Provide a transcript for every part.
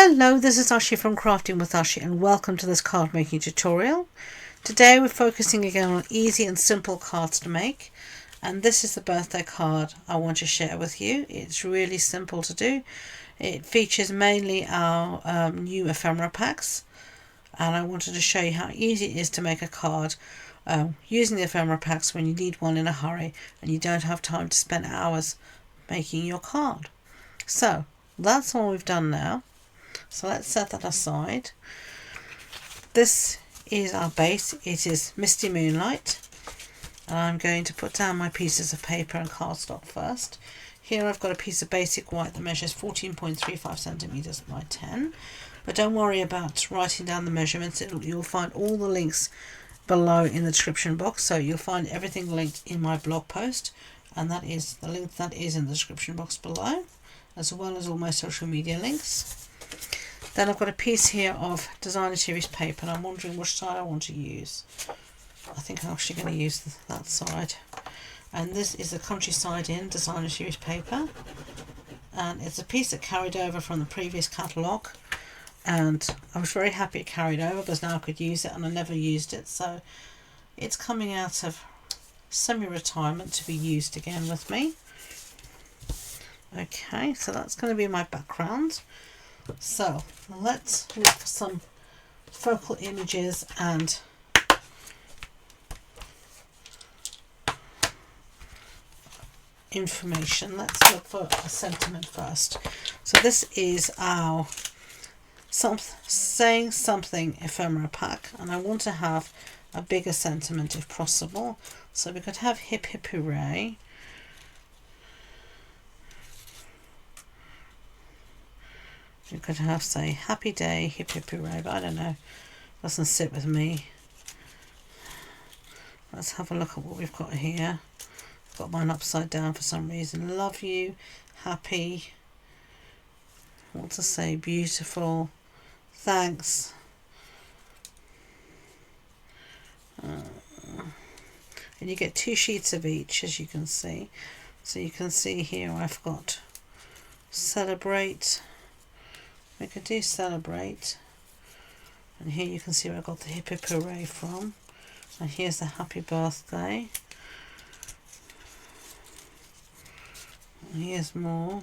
Hello, this is Ashee from Crafting with Ashee and welcome to this card making tutorial. Today we're focusing again on easy and simple cards to make, and this is the birthday card I want to share with you. It's really simple to do. It features mainly our new ephemera packs, and I wanted to show you how easy it is to make a card using the ephemera packs when you need one in a hurry and you don't have time to spend hours making your card. So that's all we've done now. So let's set that aside. This is our base. It is Misty Moonlight. And I'm going to put down my pieces of paper and cardstock first. Here I've got a piece of basic white that measures 14.35 centimeters by 10. But don't worry about writing down the measurements. You'll find all the links below in the description box. So you'll find everything linked in my blog post. And that is the link that is in the description box below, as well as all my social media links. Then I've got a piece here of designer series paper, and I'm wondering which side I want to use. I think I'm actually going to use that side. And this is the Countryside Inn designer series paper, and it's a piece that carried over from the previous catalogue, and I was very happy it carried over because now I could use it, and I never used it, so it's coming out of semi-retirement to be used again with me. Okay, so that's going to be my background. So let's look for some focal images and information. Let's look for a sentiment first. So this is our saying something ephemera pack, and I want to have a bigger sentiment if possible. So we could have hip hip hooray. You could have, say, happy day, hip hip hooray, but I don't know, doesn't sit with me. Let's have a look at what we've got here. I've got mine upside down for some reason. Love you, happy, what to say, beautiful, thanks. And you get 2 sheets of each, as you can see. So you can see here I've got celebrate. We could do celebrate, and here you can see where I got the hip hip hooray from, and here's the happy birthday, and here's more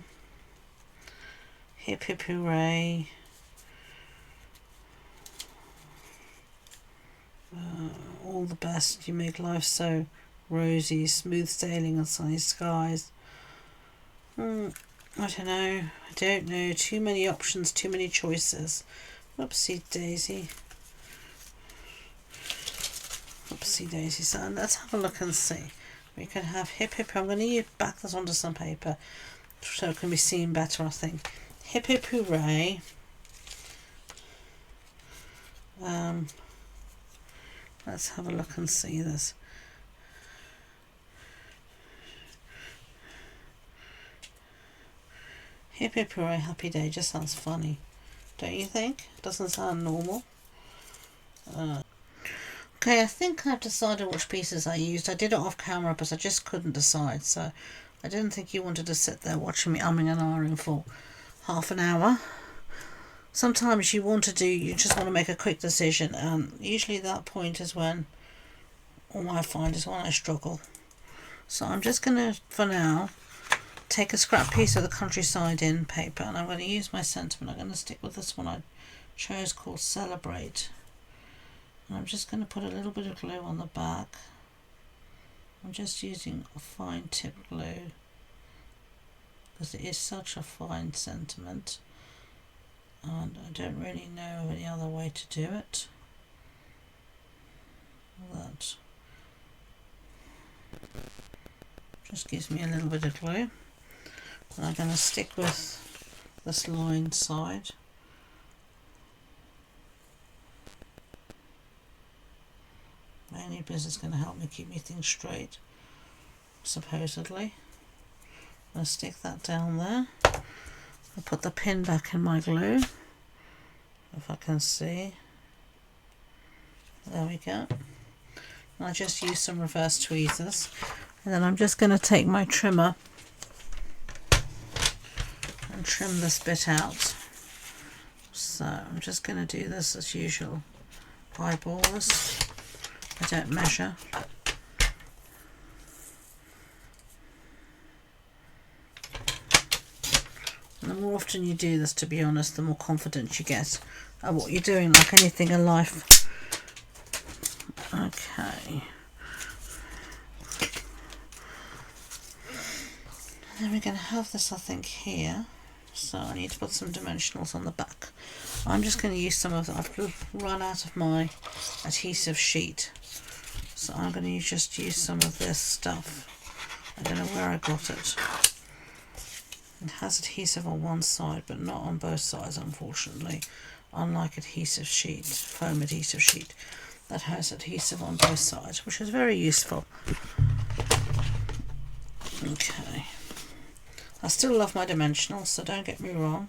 hip hip hooray, all the best, you make life so rosy, smooth sailing and sunny skies. I don't know, too many options, too many choices. Whoopsie daisy. Whoopsie daisy. So let's have a look and see. We can have hip hip. I'm going to back this onto some paper so it can be seen better, I think. Hip hip hooray. Let's have a look and see this. Hip hip hooray, happy day just sounds funny, don't you think? Doesn't sound normal. Okay, I think I've decided which pieces I used. I did it off camera because I just couldn't decide, so I didn't think you wanted to sit there watching me umming and ahhing for half an hour. Sometimes you just want to make a quick decision, and usually that point is when, all I find is when I struggle. So I'm just going to, for now, take a scrap piece of the Countryside Inn paper, and I'm going to use my sentiment. I'm going to stick with this one I chose called Celebrate, and I'm just going to put a little bit of glue on the back. I'm just using a fine tip glue because it is such a fine sentiment, and I don't really know of any other way to do it. That just gives me a little bit of glue. And I'm going to stick with this line side. Mainly because it's going to help me keep me things straight, supposedly. I'm going to stick that down there. I'll put the pin back in my glue, if I can see. There we go. And I just use some reverse tweezers. And then I'm just going to take my trimmer and trim this bit out. So I'm just going to do this as usual, eyeballers. I don't measure. And the more often you do this, to be honest, the more confident you get at what you're doing, like anything in life. Okay. And then we're going to have this, I think, here. So I need to put some dimensionals on the back. I'm just going to use some of that. I've run out of my adhesive sheet. So I'm going to just use some of this stuff. I don't know where I got it. It has adhesive on one side, but not on both sides, unfortunately. Unlike adhesive sheet, foam adhesive sheet, that has adhesive on both sides, which is very useful. Okay. I still love my dimensionals, so don't get me wrong.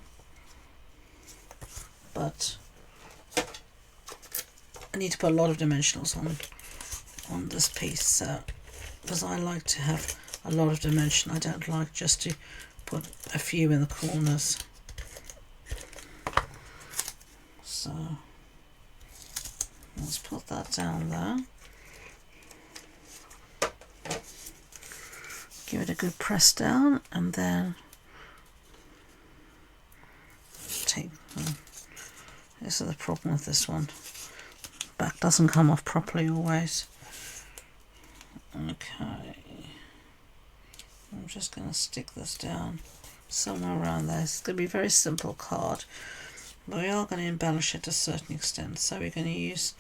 But I need to put a lot of dimensionals on this piece, so because I like to have a lot of dimension. I don't like just to put a few in the corners. So let's put that down there. Give it a good press down, and then take. This is the problem with this one. Back doesn't come off properly always. Okay. I'm just going to stick this down somewhere around there. It's going to be a very simple card, but we are going to embellish it to a certain extent. So we're going to use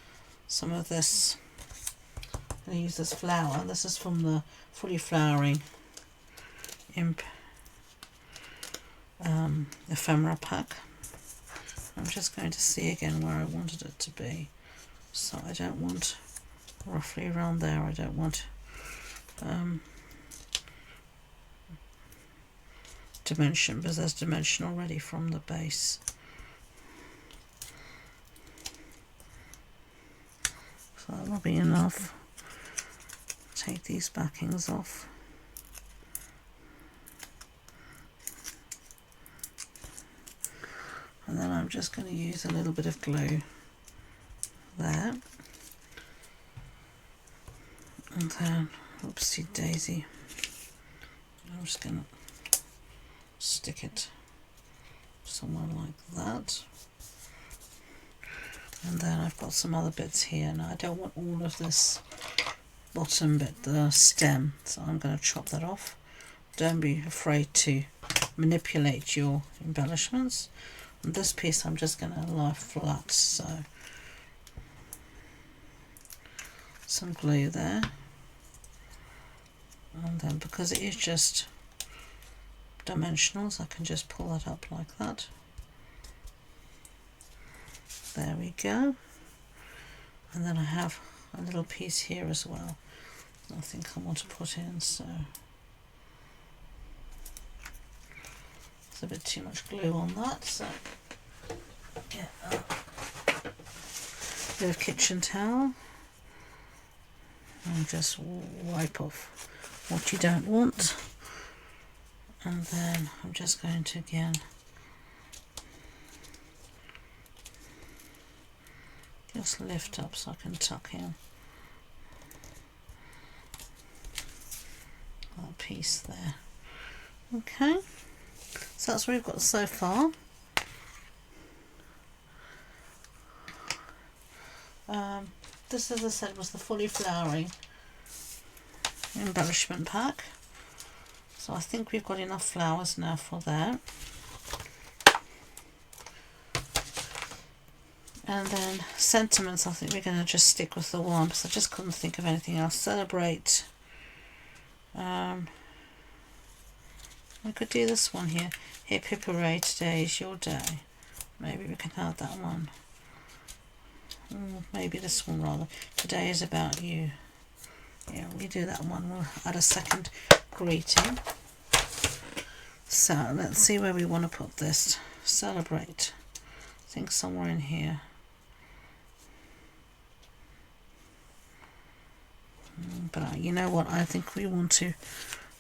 some of this. I'm going to use this flower. This is from the Fully Flowering Ephemera pack. I'm just going to see again where I wanted it to be. So I don't want roughly around there. I don't want dimension, because there's dimension already from the base. So that will be enough. Take these backings off. And then I'm just going to use a little bit of glue there. And then, oopsie daisy, I'm just going to stick it somewhere like that. And then I've got some other bits here. Now I don't want all of this bottom bit, the stem, so I'm going to chop that off. Don't be afraid to manipulate your embellishments. And this piece I'm just going to lie flat, so some glue there. And then because it is just dimensionals, I can just pull that up like that. There we go. And then I have a little piece here as well, I think I want to put in, so there's a bit too much glue on that, so get a bit of kitchen towel and just wipe off what you don't want. And then I'm just going to again just lift up so I can tuck in that piece there. Okay, so that's what we've got so far. This, as I said, was the Fully Flowering embellishment pack. So I think we've got enough flowers now for that. And then sentiments, I think we're going to just stick with the one because I just couldn't think of anything else. Celebrate. We could do this one here. Hip hip hooray, today is your day. Maybe we can have that one. Maybe this one rather. Today is about you. Yeah, we do that one. We'll add a second greeting. So let's see where we want to put this. Celebrate. I think somewhere in here. But you know what? I think we want to,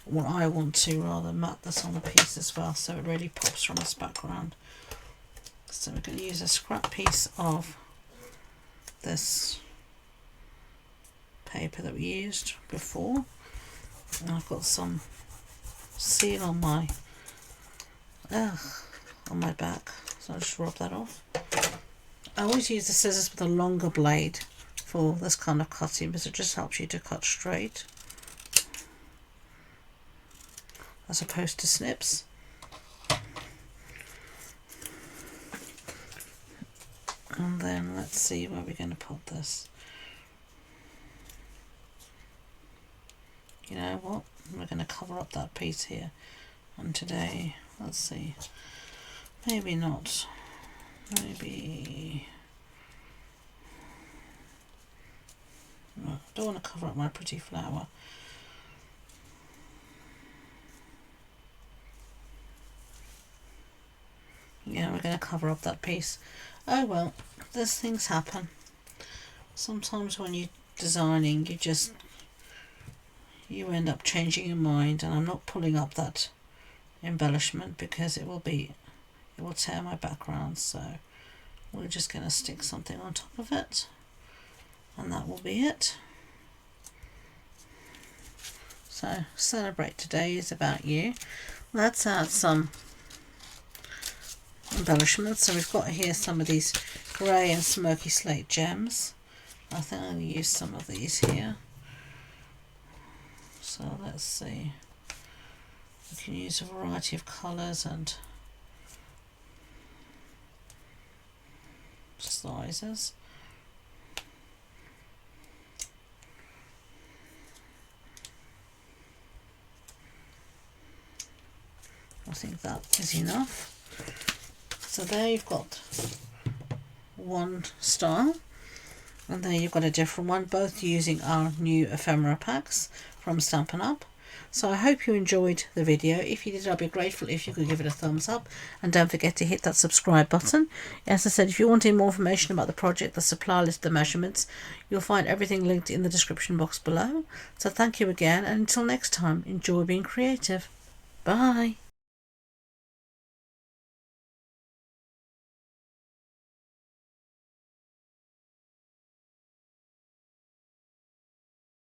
what I want to rather, mat this on the piece as well, so it really pops from this background. So we're going to use a scrap piece of this paper that we used before, and I've got some seal on my back, so I'll just rub that off. I always use the scissors with a longer blade for this kind of cutting because it just helps you to cut straight as opposed to snips. And then let's see where we're going to put this. You know what? We're going to cover up that piece here. And today, let's see. Maybe not. Maybe. No, I don't want to cover up my pretty flower. Yeah, we're going to cover up that piece. Oh well, these things happen. Sometimes when you're designing, you end up changing your mind, and I'm not pulling up that embellishment because it will tear my background, so we're just going to stick something on top of it, and that will be it. So Celebrate Today is about you. Let's add some embellishments. So we've got here some of these grey and smoky slate gems. I think I'm going to use some of these here. So let's see. We can use a variety of colours and sizes. I think that is enough. So there you've got one style, and there you've got a different one, both using our new ephemera packs from Stampin' Up. So I hope you enjoyed the video. If you did, I'd be grateful if you could give it a thumbs up, and don't forget to hit that subscribe button. As I said, if you want any more information about the project, the supply list, the measurements, you'll find everything linked in the description box below. So thank you again, and until next time, enjoy being creative. Bye.